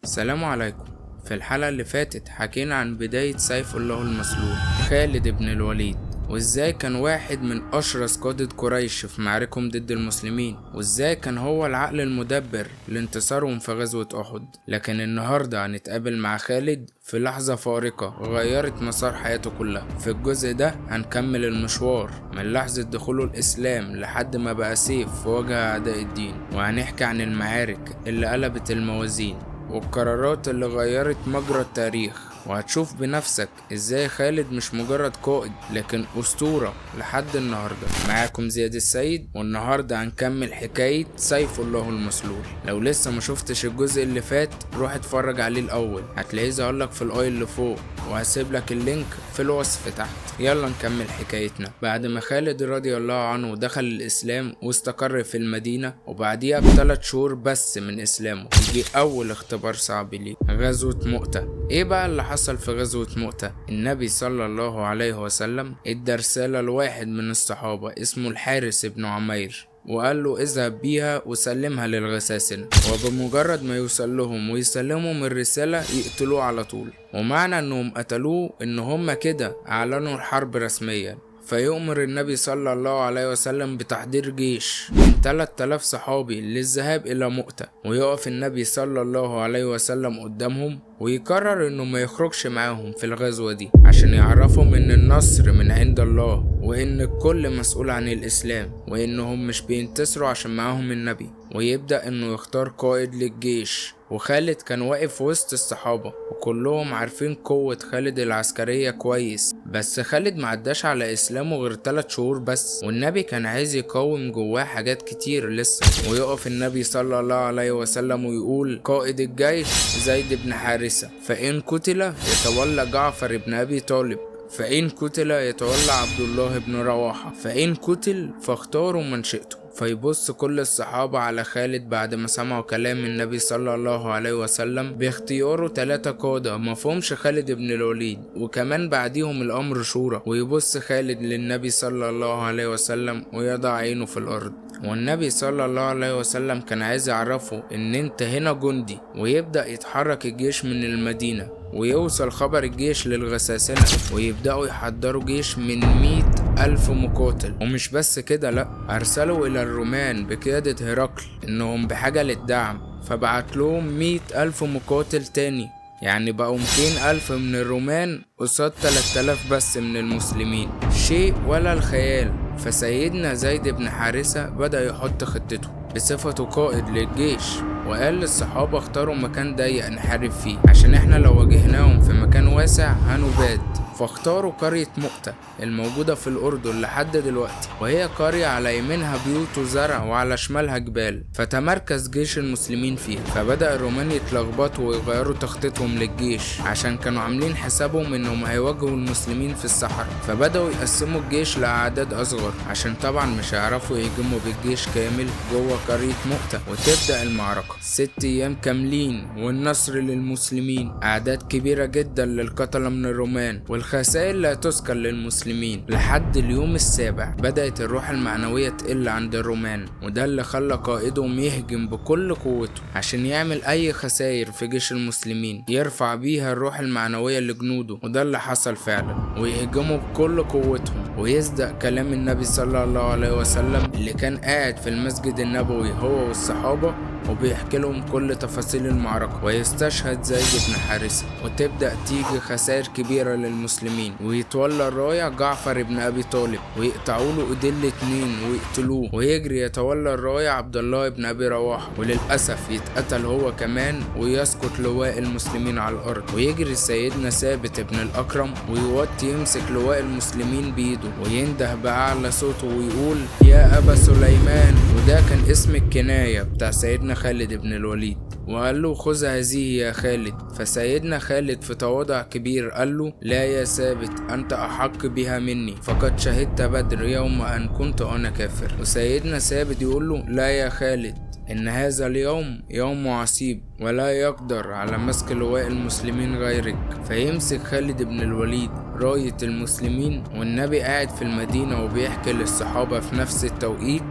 السلام عليكم. في الحلقة اللي فاتت حكينا عن بداية سيف الله المسلول خالد بن الوليد، وازاي كان واحد من اشرس قادة قريش في معاركهم ضد المسلمين، وازاي كان هو العقل المدبر لانتصارهم في غزوة احد. لكن النهاردة هنتقابل مع خالد في لحظة فارقة غيرت مسار حياته كلها. في الجزء ده هنكمل المشوار من لحظة دخوله الإسلام لحد ما بقى سيف في وجه أعداء الدين، وهنحكي عن المعارك اللي قلبت الموازين والقرارات اللي غيرت مجرى التاريخ، وهتشوف بنفسك ازاي خالد مش مجرد قائد لكن اسطورة لحد النهاردة. معاكم زياد السيد، والنهاردة هنكمل حكاية سيف الله المسلول. لو لسه ما شفتش الجزء اللي فات روح اتفرج عليه الاول، هتلاقيه ظهرلك في الاي اللي فوق، وهسيب لك اللينك في الوصف تحت. يلا نكمل حكايتنا. بعد ما خالد رضي الله عنه دخل الاسلام واستقر في المدينة، وبعديها ب3 شهور بس من اسلامه يجي اول اختبار صعب ليه، غزوة مؤتة. ايه بقى اللي حصل في غزوة مؤتة؟ النبي صلى الله عليه وسلم ادى رسالة لواحد من الصحابة اسمه الحارث بن عمير، وقال له اذهب بيها وسلمها للغساسنة، وبمجرد ما يوصل لهم ويسلمهم الرسالة يقتلوه على طول. ومعنى انهم قتلوه ان هم كده اعلنوا الحرب رسميا. فيؤمر النبي صلى الله عليه وسلم بتحضير جيش من 3000 صحابي للذهاب إلى مؤتة، ويقف النبي صلى الله عليه وسلم قدامهم ويقرر انه ما يخرجش معاهم في الغزوة دي عشان يعرفهم ان النصر من عند الله، وان الكل مسؤول عن الاسلام، وانهم مش بينتصروا عشان معاهم النبي. ويبدأ انه يختار قائد للجيش، وخالد كان واقف وسط الصحابة وكلهم عارفين قوة خالد العسكرية كويس. بس خالد معداش على اسلامه غير 3 شهور بس، والنبي كان عايز يقوم جواه حاجات كتير لسه. ويقف النبي صلى الله عليه وسلم ويقول قائد الجيش زيد بن حارثة، فإن قتل يتولى جعفر بن أبي طالب، فإن قتل يتولى عبد الله بن رواحة، فإن قتل فاختاروا من شئتم. فيبص كل الصحابة على خالد بعد ما سمعوا كلام النبي صلى الله عليه وسلم باختياره 3 قادة مفهومش خالد بن الوليد، وكمان بعديهم الأمر شورى. ويبص خالد للنبي صلى الله عليه وسلم ويضع عينه في الأرض، والنبي صلى الله عليه وسلم كان عايز يعرفه ان انت هنا جندي. ويبدأ يتحرك الجيش من المدينة، ويوصل خبر الجيش للغساسنة، ويبدأوا يحضروا جيش من 100,000 مقاتل. ومش بس كده لأ، أرسلوا إلى الرومان بقيادة هرقل إنهم بحاجة للدعم، فبعت لهم 100,000 مقاتل تاني، يعني بقوا 200,000 من الرومان قصاد 3000 بس من المسلمين. شيء ولا الخيال. فسيدنا زيد بن حارثة بدأ يحط خطته بصفته قائد للجيش، وقال للصحابة اختاروا مكان ضيق نحارب فيه، عشان احنا لو واجهناهم في مكان واسع هنباد. فاختاروا قرية مؤتة الموجودة في الأردن لحد دلوقتي، وهي قرية على يمينها بيوت وزرع وعلى شمالها جبال. فتمركز جيش المسلمين فيها. فبدأ الرومان يتلخبطوا ويغيروا تخطيطهم للجيش عشان كانوا عاملين حسابهم انهم هيواجهوا المسلمين في الصحراء. فبدأوا يقسموا الجيش لأعداد أصغر عشان طبعا مش هيعرفوا يهجموا بالجيش كامل جوه قرية مؤتة. وتبدأ المعركة 6 أيام كاملين، والنصر للمسلمين. أعداد كبيرة جدا للقتلة من الرومان، والخسائر لا تذكر للمسلمين. لحد اليوم السابع بدأت الروح المعنوية تقل عند الرومان، وده اللي خلى قائدهم يهجم بكل قوته عشان يعمل أي خسائر في جيش المسلمين يرفع بيها الروح المعنوية لجنوده. وده اللي حصل فعلا، ويهجموا بكل قوتهم. ويصدق كلام النبي صلى الله عليه وسلم اللي كان قاعد في المسجد النبوي هو والصحابة وبيحكي لهم كل تفاصيل المعركة. ويستشهد زيد بن حارثة، وتبدأ تيجي خسائر كبيرة للمسلمين، ويتولى الراية جعفر بن أبي طالب، ويقطعوا له ايدين الاتنين ويقتلوه. ويجري يتولى الراية عبد الله بن أبي رواحة، وللأسف يتقتل هو كمان ويسقط لواء المسلمين على الأرض. ويجري سيدنا ثابت بن الأكرم ويوطي يمسك لواء المسلمين بإيده وينده بأعلى صوته ويقول يا أبا سليمان، وده كان اسم الكناية بتاع سيدنا خالد بن الوليد. وقال له خذ هذه يا خالد. فسيدنا خالد في تواضع كبير قال له لا يا ثابت، أنت أحق بها مني، فقد شهدت بدر يوم أن كنت أنا كافر. وسيدنا ثابت يقول له لا يا خالد، إن هذا اليوم يوم عصيب ولا يقدر على مسك لواء المسلمين غيرك. فيمسك خالد بن الوليد راية المسلمين، والنبي قاعد في المدينة وبيحكي للصحابة في نفس التوقيت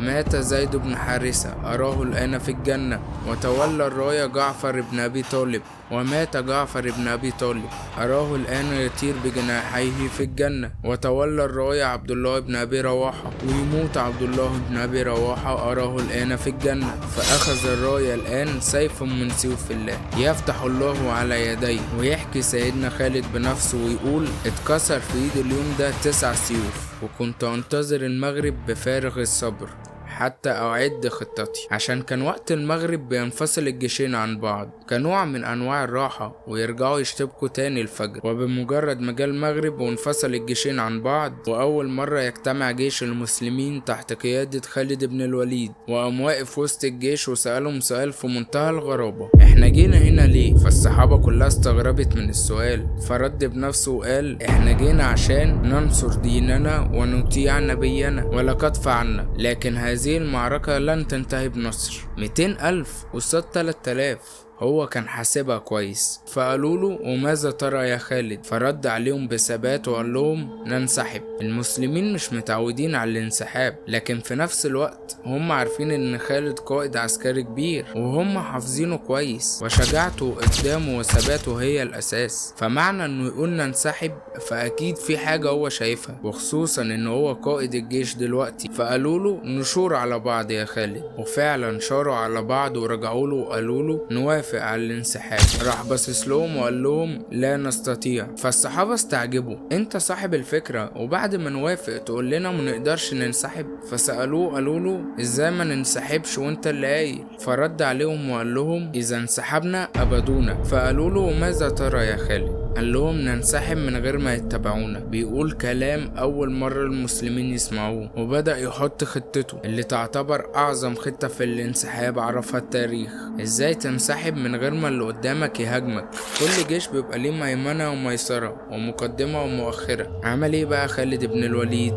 مات زيد بن حارثة أراه الآن في الجنة، وتولى الراية جعفر بن أبي طالب، ومات جعفر بن أبي طالب أراه الآن يطير بجناحيه في الجنة، وتولى الراية عبد الله بن أبي رواحة، ويموت عبد الله بن أبي رواحة أراه الآن في الجنة. فأخذ الراية الآن سيف من سيوف الله يفتح الله على يديه. ويحكي سيدنا خالد بنفسه ويقول: اتكسر في ايد اليوم ده 9 سيوف، وكنت انتظر المغرب بفارغ الصبر حتى أعد خطتي، عشان كان وقت المغرب بينفصل الجيشين عن بعض كنوع من أنواع الراحة، ويرجعوا يشتبكوا تاني الفجر. وبمجرد ما جه المغرب وانفصل الجيشين عن بعض، وأول مرة يجتمع جيش المسلمين تحت قيادة خالد بن الوليد، وقام واقف وسط الجيش وسألهم سؤال في منتهى الغرابة: احنا جينا هنا ليه؟ فالصحابة كلها استغربت من السؤال، فرد بنفسه وقال: احنا جينا عشان ننصر ديننا ونطيع نبينا، ولقد فعلنا، لكن هذه المعركة لن تنتهي بنصر. 200,000 قصاد 3000. هو كان حاسبها كويس. فقالوا له: وماذا ترى يا خالد؟ فرد عليهم بثبات وقال لهم: ننسحب. المسلمين مش متعودين على الانسحاب، لكن في نفس الوقت هم عارفين ان خالد قائد عسكري كبير، وهم حافظينه كويس، وشجاعته قدامه وثباته هي الاساس. فمعنى انه يقول ننسحب فاكيد في حاجة هو شايفها، وخصوصا ان هو قائد الجيش دلوقتي. فقالوا له: نشور على بعض يا خالد. وفعلا شاروا على بعض ورجعوا له وقالوا له: نوافق على الانسحاب. راح باصص لهم وقال لهم: لا نستطيع. فالصحابة استعجبوا: انت صاحب الفكرة وبعد ما نوافق تقول لنا ما نقدرش ننسحب؟ فسألوه قالوا له: ازاي ما ننسحبش وانت اللي قايل؟ فرد عليهم وقال لهم: اذا انسحبنا ابدونا. فقالوا له: ماذا ترى يا خالد؟ قال لهم: ننسحب من غير ما يتبعونا. بيقول كلام أول مرة المسلمين يسمعوه، وبدأ يحط خطته اللي تعتبر أعظم خطة في الانسحاب عرفها التاريخ. ازاي تنسحب من غير ما اللي قدامك يهاجمك؟ كل جيش بيبقى ليه ميمنة وميسرة ومقدمة ومؤخرة. عمل ايه بقى خالد بن الوليد؟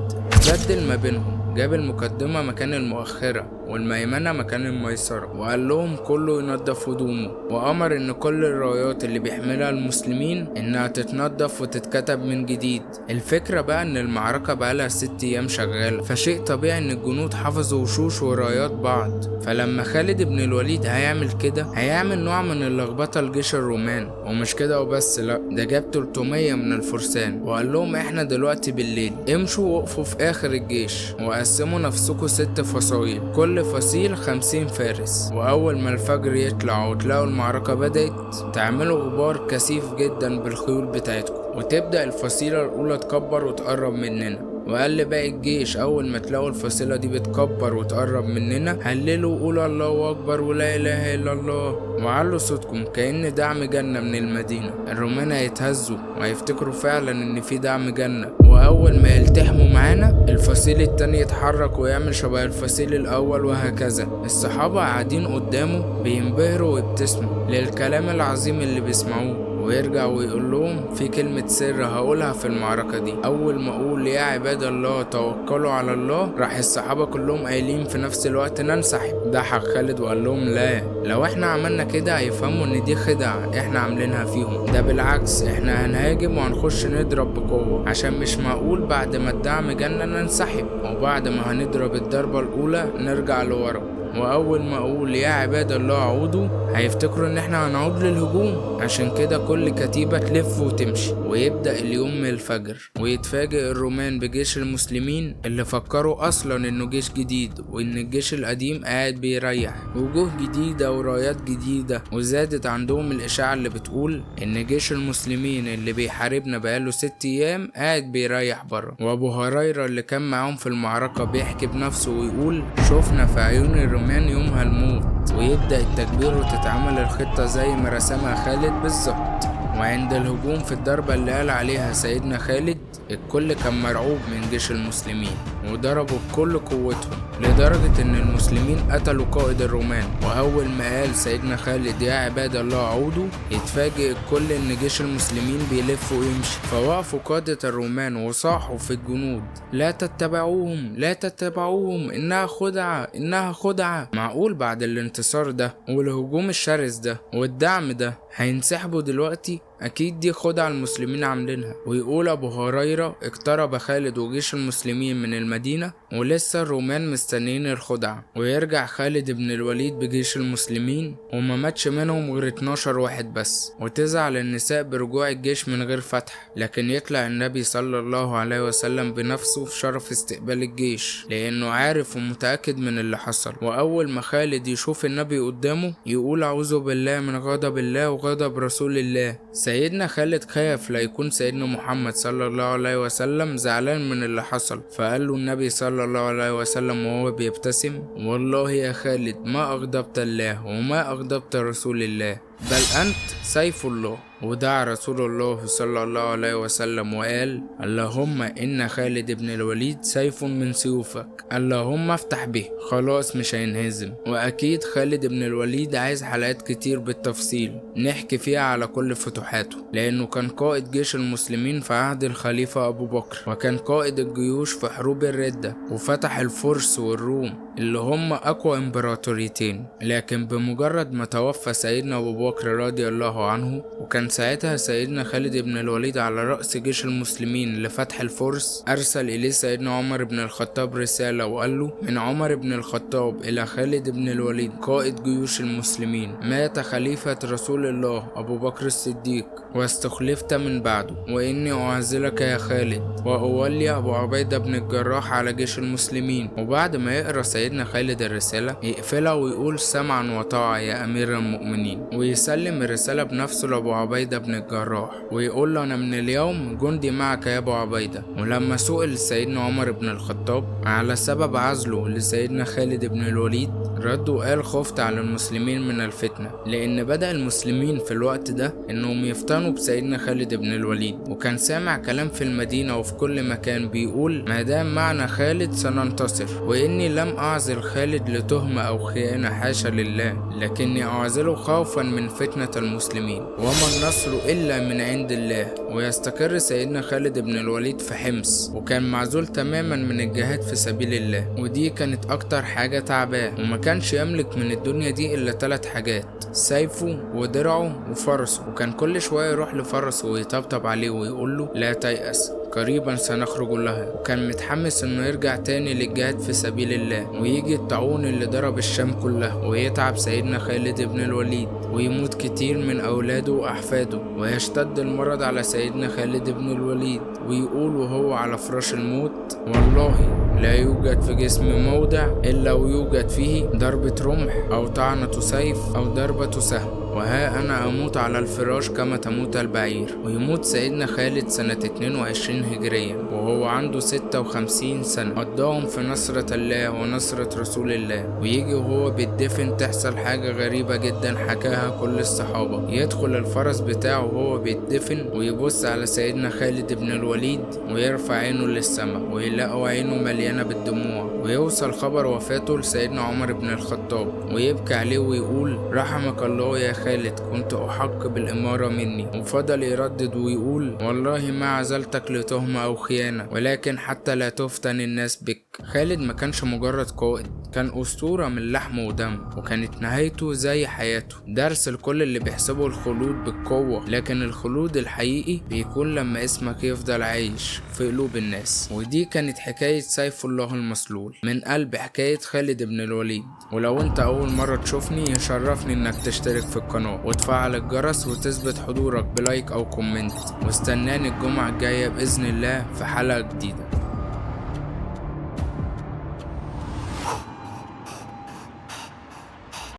بدل ما بينهم، جاب المقدمة مكان المؤخرة والميمنة مكان الميسرة، وقال لهم كله ينظف هدومه، وأمر إن كل الرايات اللي بيحملها المسلمين إنها تتنظف وتتكتب من جديد. الفكرة بقى إن المعركة بقالها 6 أيام شغالة، فشيء طبيعي إن الجنود حفظوا وشوش ورايات بعض. فلما خالد بن الوليد هيعمل كده هيعمل نوع من اللخبطة لجيش الرومان. ومش كده وبس، لأ، ده جاب 300 من الفرسان وقال لهم: إحنا دلوقتي بالليل، امشوا وقفوا في آخر الجيش وقسموا نفسكوا 6 فصائل، كل فصيل 50 فارس، وأول ما الفجر يطلع وتلاقوا المعركة بدأت تعملوا غبار كثيف جدا بالخيول بتاعتكم، وتبدأ الفصيلة الأولى تكبر وتقرب مننا. وقال لباقي الجيش: أول ما تلاقوا الفصيلة دي بتكبر وتقرب مننا هللوا وقولوا الله أكبر ولا إله إلا الله، وعلوا صوتكم كأن دعم جنة من المدينة. الرومان هيتهزوا وهيفتكروا فعلا إن في دعم جنة، وأول ما يلتحموا معانا الفصيل التاني يتحرك ويعمل شبه الفصيل الأول، وهكذا. الصحابة قاعدين قدامه بينبهروا ويبتسموا للكلام العظيم اللي بيسمعوه. ويرجع ويقول لهم: في كلمة سر هقولها في المعركة دي، أول ما أقول يا عباد الله توكلوا على الله، راح الصحابة كلهم قايلين في نفس الوقت ننسحب. ضحك خالد وقال لهم: لا، لو احنا عملنا كده هيفهموا ان دي خدعة احنا عاملينها فيهم، ده بالعكس احنا هنهاجم وهنخش نضرب بقوة، عشان مش معقول بعد ما الدعم جالنا ننسحب، وبعد ما هنضرب الضربة الأولى نرجع لورا. واول ما اقول يا عباد الله عودوا هيفتكروا ان احنا هنعود للهجوم، عشان كده كل كتيبة تلف وتمشي. ويبدأ اليوم من الفجر، ويتفاجئ الرومان بجيش المسلمين اللي فكروا اصلا انه جيش جديد، وان الجيش القديم قاعد بيريح. وجوه جديدة ورايات جديدة، وزادت عندهم الاشاعة اللي بتقول ان جيش المسلمين اللي بيحاربنا بقاله 6 ايام قاعد بيريح بره. وابو هريرة اللي كان معاهم في المعركة بيحكي بنفسه ويقول: شوفنا في عيون الرومان يومها الموت. ويبدأ التكبير وتتعمل الخطة زي ما رسمها خالد بالظبط. وعند الهجوم في الضربة اللي قال عليها سيدنا خالد، الكل كان مرعوب من جيش المسلمين وضربوا بكل قوتهم، لدرجة ان المسلمين قتلوا قائد الرومان. واول ما قال سيدنا خالد يا عباد الله عودوا، يتفاجئ الكل ان جيش المسلمين بيلف ويمشي. فوقفوا قادة الرومان وصاحوا في الجنود: لا تتبعوهم، لا تتبعوهم، انها خدعة، انها خدعة. معقول بعد الانتصار ده والهجوم الشرس ده والدعم ده هينسحبوا دلوقتي؟ اكيد دي خدعة المسلمين عاملينها. ويقول ابو هريرة: اقترب خالد وجيش المسلمين من المدينة ولسه الرومان مستنيين الخدعة، ويرجع خالد بن الوليد بجيش المسلمين وما ماتش منهم غير 12 واحد بس، وتزعل النساء برجوع الجيش من غير فتح، لكن يطلع النبي صلى الله عليه وسلم بنفسه في شرف استقبال الجيش لأنه عارف ومتأكد من اللي حصل. وأول ما خالد يشوف النبي قدامه يقول أعوذ بالله من غضب الله وغضب رسول الله. سيدنا خالد خاف لا يكون سيدنا محمد صلى الله عليه وسلم زعلان من اللي حصل، فقال له النبي صلى الله عليه وسلم وهو بيبتسم والله يا خالد ما أغضبت الله وما أغضبت رسول الله، بل أنت سيف الله. ودعا رسول الله صلى الله عليه وسلم وقال اللهم إن خالد بن الوليد سيف من سيوفك، اللهم افتح به، خلاص مش هينهزم. وأكيد خالد بن الوليد عايز حلقات كتير بالتفصيل نحكي فيها على كل فتوحاته، لأنه كان قائد جيش المسلمين في عهد الخليفة أبو بكر، وكان قائد الجيوش في حروب الردة، وفتح الفرس والروم اللي هم أقوى إمبراطوريتين. لكن بمجرد ما توفى سيدنا أبو بكر رضي الله عنه، وكان ساعتها سيدنا خالد بن الوليد على رأس جيش المسلمين لفتح الفرس، أرسل إليه سيدنا عمر بن الخطاب رسالة وقال له من عمر بن الخطاب إلى خالد بن الوليد قائد جيوش المسلمين، مات خليفة رسول الله أبو بكر الصديق واستخلفت من بعده، وإني أعزلك يا خالد وأولي أبو عبيدة بن الجراح على جيش المسلمين. وبعد ما يقرأ سيدنا خالد الرسالة يقفلها ويقول سمعا وطاعة يا أمير المؤمنين، ويسلم الرسالة بنفسه لأبو عبيدة بن الجراح ويقول له أنا من اليوم جندي معك يا أبو عبيدة. ولما سئل سيدنا عمر بن الخطاب على سبب عزله لسيدنا خالد بن الوليد رد وقال خفت على المسلمين من الفتنة، لأن بدأ المسلمين في الوقت ده إنهم يفتنوا بسيدنا خالد بن الوليد، وكان سامع كلام في المدينة وفي كل مكان بيقول ما دام معنا خالد سننتصر، وإني لم أعزل خالد لتهمة أو خيانة حاشا لله، لكني أعزله خوفا من فتنة المسلمين، وما النصر إلا من عند الله. ويستقر سيدنا خالد بن الوليد في حمص، وكان معزول تماما من الجهاد في سبيل الله، ودي كانت أكتر حاجة تعباه، وما كانش يملك من الدنيا دي إلا 3 حاجات: سيفه ودرعه وفرسه. وكان كل شوية يروح لفرسه ويطبطب عليه ويقول له لا تيأس قريبا سنخرج لها. وكان متحمس انه يرجع تاني للجهاد في سبيل الله، ويجي الطاعون اللي ضرب الشام كلها ويتعب سيدنا خالد بن الوليد ويموت كتير من اولاده واحفاده، ويشتد المرض على سيدنا خالد بن الوليد ويقول وهو على فراش الموت والله لا يوجد في جسمي موضع إلا ويوجد فيه ضربة رمح أو طعنة سيف أو ضربة سهم، وها أنا أموت على الفراش كما تموت البعير. ويموت سيدنا خالد سنة 22 هجريا وهو عنده 56 سنة، قضاهم في نصرة الله ونصرة رسول الله. ويجي وهو بيتدفن تحصل حاجة غريبة جدا حكاها كل الصحابة، يدخل الفرس بتاعه وهو بيتدفن ويبص على سيدنا خالد بن الوليد ويرفع عينه للسماء ويلاقوا عينه مليانة بالدموع، ويوصل خبر وفاته لسيدنا عمر بن الخطاب ويبكي عليه ويقول رحمك الله يا خالد كنت أحق بالإمارة مني. وفضل يردد ويقول والله ما عزلتك لتهمة أو خيانة، ولكن حتى لا تفتن الناس بك. خالد ما كانش مجرد قائد، كان أسطورة من لحم ودم، وكانت نهايته زي حياته، درس لكل اللي بيحسبوا الخلود بالقوة، لكن الخلود الحقيقي بيكون لما اسمك يفضل عايش في قلوب الناس. ودي كانت حكاية سيف الله المسلول من قلب حكاية خالد بن الوليد. ولو انت أول مرة تشوفني يشرفني انك تشترك في القناة وتفعل الجرس وتثبت حضورك بلايك أو كومنت، واستناني الجمعة الجاية بإذن الله في حلقة جديدة.